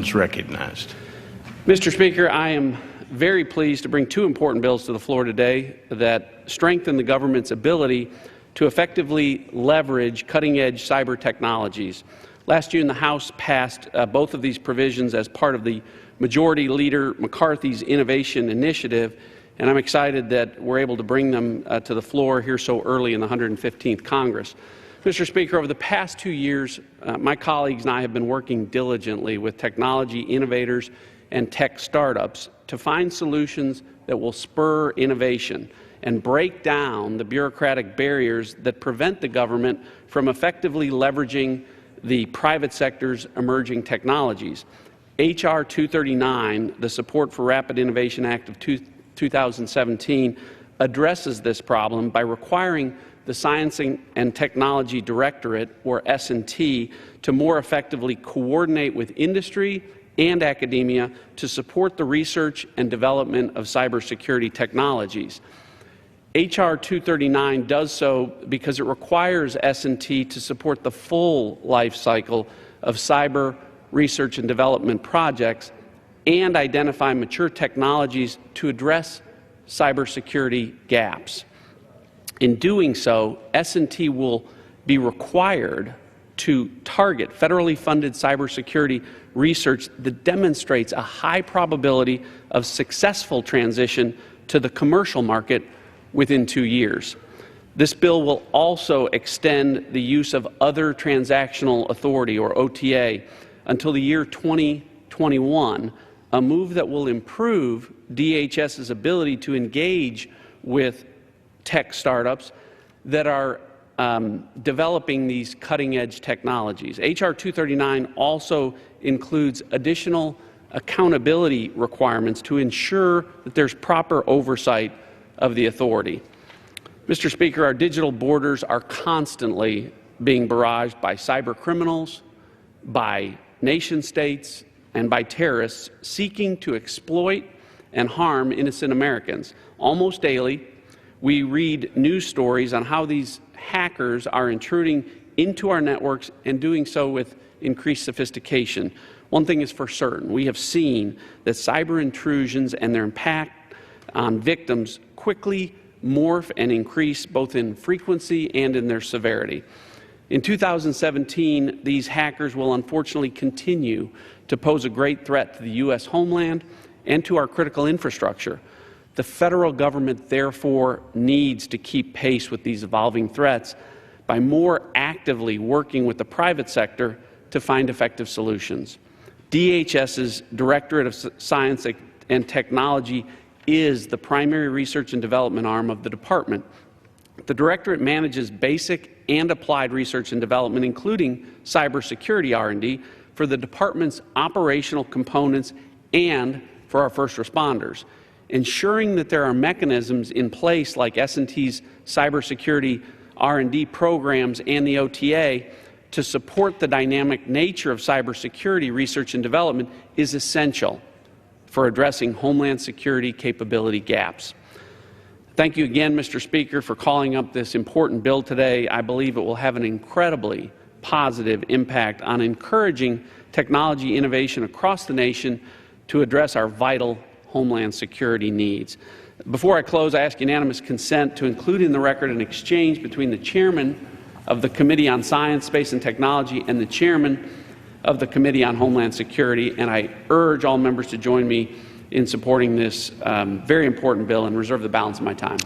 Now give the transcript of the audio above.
gentleman is recognized. Mr. Speaker, I am very pleased to bring two important bills to the floor today that strengthen the government's ability to effectively leverage cutting-edge cyber technologies. Last June, the House passed both of these provisions as part of the Majority Leader McCarthy's Innovation Initiative, and I'm excited that we're able to bring them to the floor here so early in the 115th Congress. Mr. Speaker, over the past 2 years, my colleagues and I have been working diligently with technology innovators and tech startups to find solutions that will spur innovation and break down the bureaucratic barriers that prevent the government from effectively leveraging the private sector's emerging technologies. H.R. 239, the Support for Rapid Innovation Act of 2017, addresses this problem by requiring the Science and Technology Directorate, or S&T, to more effectively coordinate with industry and academia to support the research and development of cybersecurity technologies. H.R. 239 does so because it requires S&T to support the full life cycle of cyber research and development projects and identify mature technologies to address cybersecurity gaps. In doing so, S&T will be required to target federally funded cybersecurity research that demonstrates a high probability of successful transition to the commercial market within 2 years. This bill will also extend the use of other transactional authority, or OTA, until the year 2021, a move that will improve DHS's ability to engage with tech startups that are developing these cutting-edge technologies. H.R. 239 also includes additional accountability requirements to ensure that there's proper oversight of the authority. Mr. Speaker, our digital borders are constantly being barraged by cyber criminals, by nation-states, and by terrorists seeking to exploit and harm innocent Americans. Almost daily, we read news stories on how these hackers are intruding into our networks and doing so with increased sophistication. One thing is for certain: we have seen that cyber intrusions and their impact on victims quickly morph and increase both in frequency and in their severity. In 2017, these hackers will unfortunately continue to pose a great threat to the U.S. homeland and to our critical infrastructure. The federal government, therefore, needs to keep pace with these evolving threats by more actively working with the private sector to find effective solutions. DHS's Directorate of Science and Technology is the primary research and development arm of the department. The Directorate manages basic and applied research and development, including cybersecurity R&D, for the department's operational components and for our first responders. Ensuring that there are mechanisms in place like S&T's cybersecurity R&D programs and the OTA to support the dynamic nature of cybersecurity research and development is essential for addressing homeland security capability gaps. Thank you again, Mr. Speaker, for calling up this important bill today. I believe it will have an incredibly positive impact on encouraging technology innovation across the nation to address our vital homeland security needs. Before I close, I ask unanimous consent to include in the record an exchange between the chairman of the Committee on Science, Space and Technology and the chairman of the Committee on Homeland Security, and I urge all members to join me in supporting this very important bill and reserve the balance of my time.